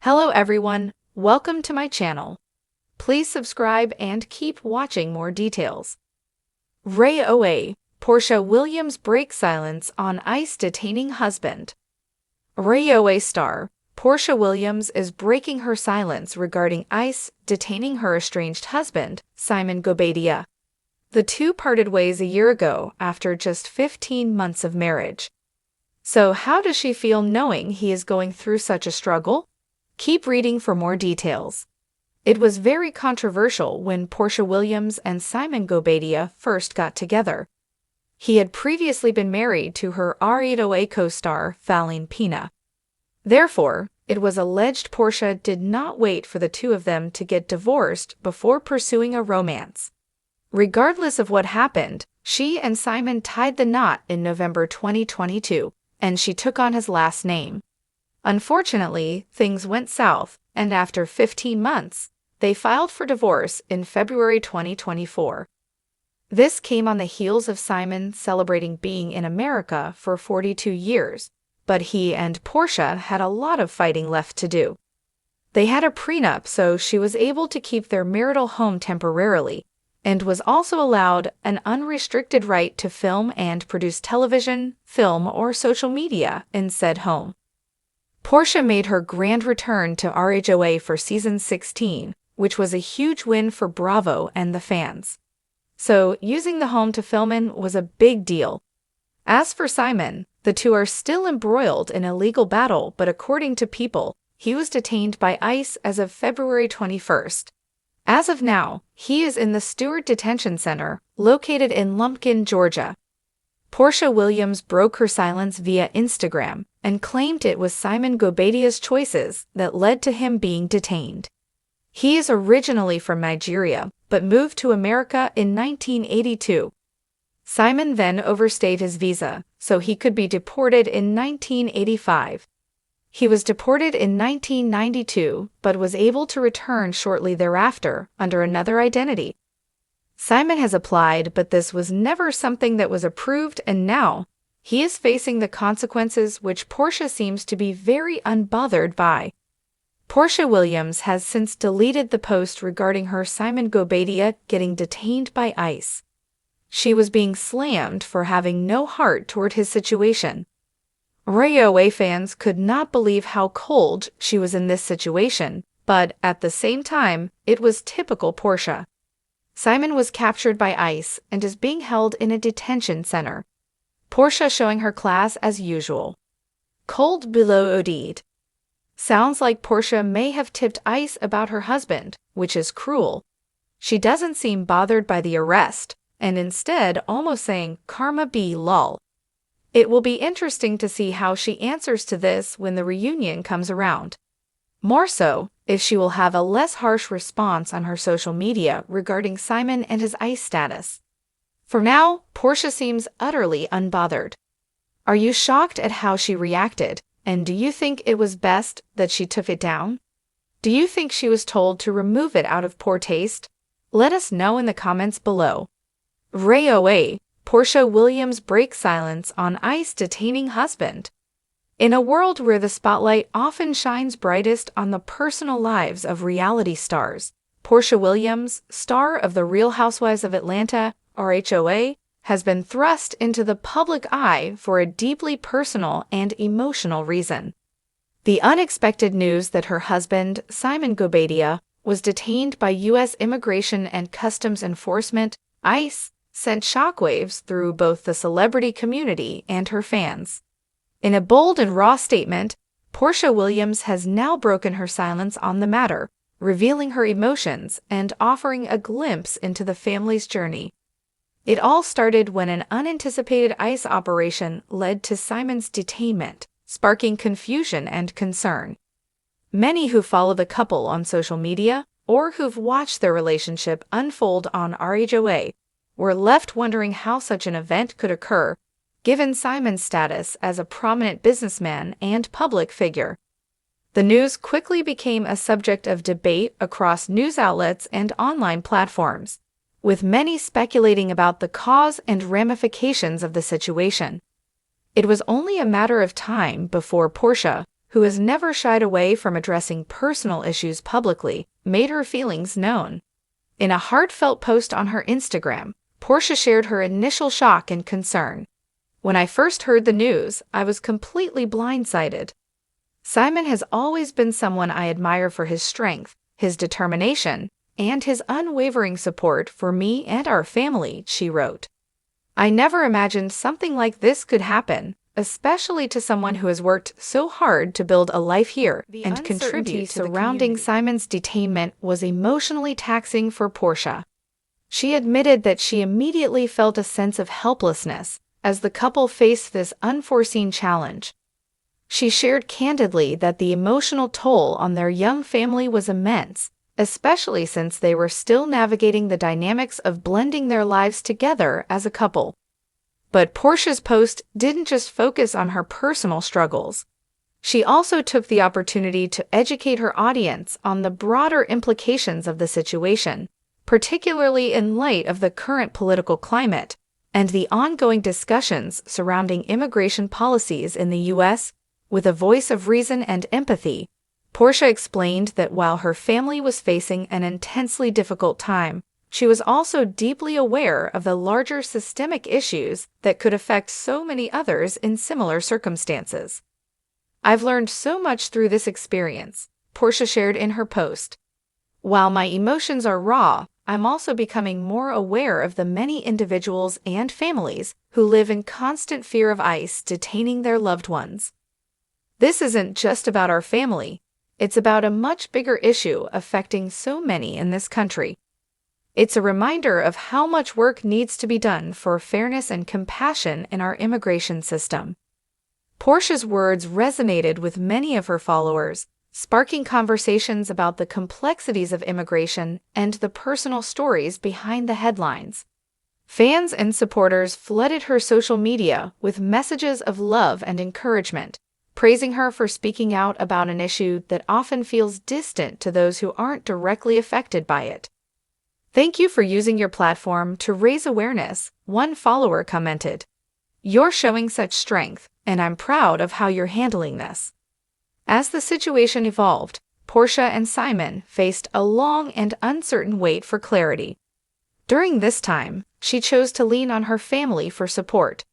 Hello everyone, welcome to my channel. Please subscribe and keep watching more details. Ray Owe, Porsha Williams breaks silence on ICE detaining husband. Ray Owe star, Porsha Williams is breaking her silence regarding ICE detaining her estranged husband, Simon Gobadia. The two parted ways a year ago after just 15 months of marriage. So how does she feel knowing he is going through such a struggle? Keep reading for more details. It was very controversial when Porsha Williams and Simon Gobadia first got together. He had previously been married to her R808 co-star Fallene Pina. Therefore, it was alleged Porsha did not wait for the two of them to get divorced before pursuing a romance. Regardless of what happened, she and Simon tied the knot in November 2022, and she took on his last name. Unfortunately, things went south, and after 15 months, they filed for divorce in February 2024. This came on the heels of Simon celebrating being in America for 42 years, but he and Porsha had a lot of fighting left to do. They had a prenup, so she was able to keep their marital home temporarily, and was also allowed an unrestricted right to film and produce television, film, or social media in said home. Porsha made her grand return to RHOA for season 16, which was a huge win for Bravo and the fans. So, using the home to film in was a big deal. As for Simon, the two are still embroiled in a legal battle, but according to People, he was detained by ICE as of February 21st. As of now, he is in the Stewart Detention Center, located in Lumpkin, Georgia. Porsha Williams broke her silence via Instagram and claimed it was Simon Gobadia's choices that led to him being detained. He is originally from Nigeria, but moved to America in 1982. Simon then overstayed his visa, so he could be deported in 1985. He was deported in 1992, but was able to return shortly thereafter under another identity. Simon has applied, but this was never something that was approved, and now he is facing the consequences, which Porsha seems to be very unbothered by. Porsha Williams has since deleted the post regarding her Simon Gobadia getting detained by ICE. She was being slammed for having no heart toward his situation. Ray Owe fans could not believe how cold she was in this situation, but at the same time, it was typical Porsha. Simon was captured by ICE and is being held in a detention center. Porsha showing her class as usual. Cold below Odid. Sounds like Porsha may have tipped ICE about her husband, which is cruel. She doesn't seem bothered by the arrest, and instead almost saying, "Karma be lol." It will be interesting to see how she answers to this when the reunion comes around. More so, if she will have a less harsh response on her social media regarding Simon and his ICE status. For now, Porsha seems utterly unbothered. Are you shocked at how she reacted, and do you think it was best that she took it down? Do you think she was told to remove it out of poor taste? Let us know in the comments below. Ray Owe, Porsha Williams breaks silence on ICE detaining husband. In a world where the spotlight often shines brightest on the personal lives of reality stars, Porsha Williams, star of The Real Housewives of Atlanta, RHOA, has been thrust into the public eye for a deeply personal and emotional reason. The unexpected news that her husband, Simon Gobadia, was detained by U.S. Immigration and Customs Enforcement, ICE, sent shockwaves through both the celebrity community and her fans. In a bold and raw statement, Porsha Williams has now broken her silence on the matter, revealing her emotions and offering a glimpse into the family's journey. It all started when an unanticipated ICE operation led to Simon's detainment, sparking confusion and concern. Many who follow the couple on social media or who've watched their relationship unfold on RHOA were left wondering how such an event could occur, given Simon's status as a prominent businessman and public figure. The news quickly became a subject of debate across news outlets and online platforms, with many speculating about the cause and ramifications of the situation. It was only a matter of time before Porsha, who has never shied away from addressing personal issues publicly, made her feelings known. In a heartfelt post on her Instagram, Porsha shared her initial shock and concern. "When I first heard the news, I was completely blindsided. Simon has always been someone I admire for his strength, his determination, and his unwavering support for me and our family," she wrote. "I never imagined something like this could happen, especially to someone who has worked so hard to build a life here and contribute to surrounding Simon's detainment was emotionally taxing for Porsha." She admitted that she immediately felt a sense of helplessness as the couple faced this unforeseen challenge. She shared candidly that the emotional toll on their young family was immense, especially since they were still navigating the dynamics of blending their lives together as a couple. But Porsha's post didn't just focus on her personal struggles. She also took the opportunity to educate her audience on the broader implications of the situation, particularly in light of the current political climate and the ongoing discussions surrounding immigration policies in the U.S. With a voice of reason and empathy, Porsha explained that while her family was facing an intensely difficult time, she was also deeply aware of the larger systemic issues that could affect so many others in similar circumstances. "I've learned so much through this experience," Porsha shared in her post. "While my emotions are raw, I'm also becoming more aware of the many individuals and families who live in constant fear of ICE detaining their loved ones. This isn't just about our family, it's about a much bigger issue affecting so many in this country. It's a reminder of how much work needs to be done for fairness and compassion in our immigration system." Porsha's words resonated with many of her followers, sparking conversations about the complexities of immigration and the personal stories behind the headlines. Fans and supporters flooded her social media with messages of love and encouragement, praising her for speaking out about an issue that often feels distant to those who aren't directly affected by it. "Thank you for using your platform to raise awareness," one follower commented. "You're showing such strength, and I'm proud of how you're handling this." As the situation evolved, Porsha and Simon faced a long and uncertain wait for clarity. During this time, she chose to lean on her family for support.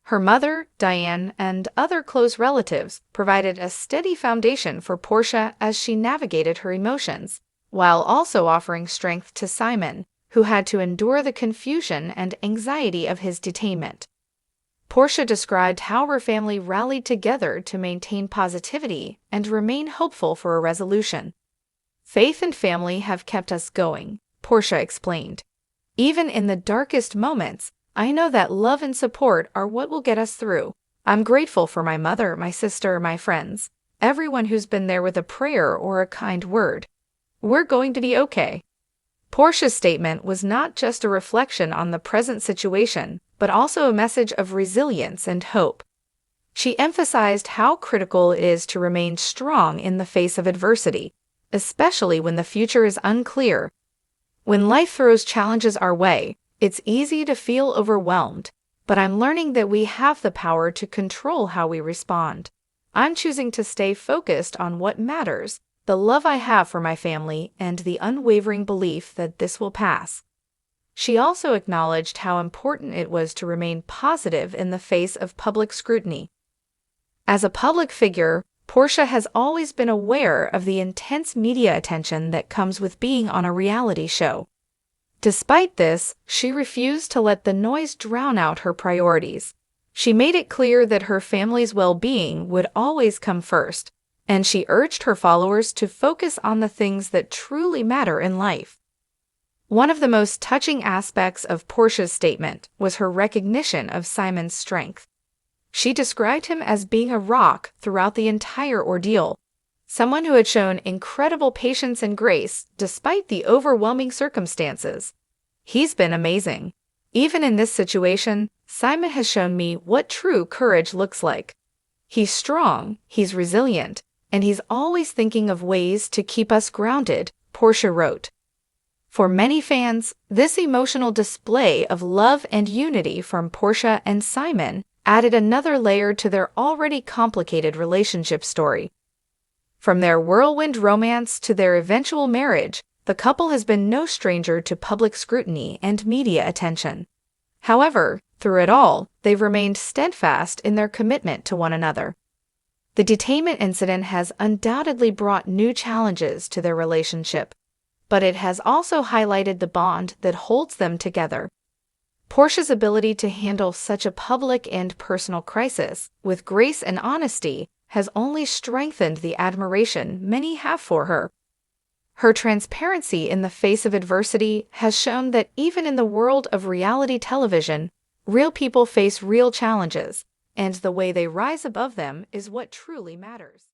Her mother, Diane, and other close relatives provided a steady foundation for Porsha as she navigated her emotions, while also offering strength to Simon, who had to endure the confusion and anxiety of his detainment. Porsha described how her family rallied together to maintain positivity and remain hopeful for a resolution. "Faith and family have kept us going," Porsha explained. "Even in the darkest moments, I know that love and support are what will get us through. I'm grateful for my mother, my sister, my friends, everyone who's been there with a prayer or a kind word. We're going to be okay." Porsha's statement was not just a reflection on the present situation, but also a message of resilience and hope. She emphasized how critical it is to remain strong in the face of adversity, especially when the future is unclear. "When life throws challenges our way, it's easy to feel overwhelmed, but I'm learning that we have the power to control how we respond. I'm choosing to stay focused on what matters, the love I have for my family, and the unwavering belief that this will pass." She also acknowledged how important it was to remain positive in the face of public scrutiny. As a public figure, Porsha has always been aware of the intense media attention that comes with being on a reality show. Despite this, she refused to let the noise drown out her priorities. She made it clear that her family's well-being would always come first, and she urged her followers to focus on the things that truly matter in life. One of the most touching aspects of Porsha's statement was her recognition of Simon's strength. She described him as being a rock throughout the entire ordeal, someone who had shown incredible patience and grace despite the overwhelming circumstances. "He's been amazing. Even in this situation, Simon has shown me what true courage looks like. He's strong, he's resilient, and he's always thinking of ways to keep us grounded," Porsha wrote. For many fans, this emotional display of love and unity from Porsha and Simon added another layer to their already complicated relationship story. From their whirlwind romance to their eventual marriage, the couple has been no stranger to public scrutiny and media attention. However, through it all, they've remained steadfast in their commitment to one another. The detainment incident has undoubtedly brought new challenges to their relationship, but it has also highlighted the bond that holds them together. Porsha's ability to handle such a public and personal crisis with grace and honesty has only strengthened the admiration many have for her. Her transparency in the face of adversity has shown that even in the world of reality television, real people face real challenges, and the way they rise above them is what truly matters.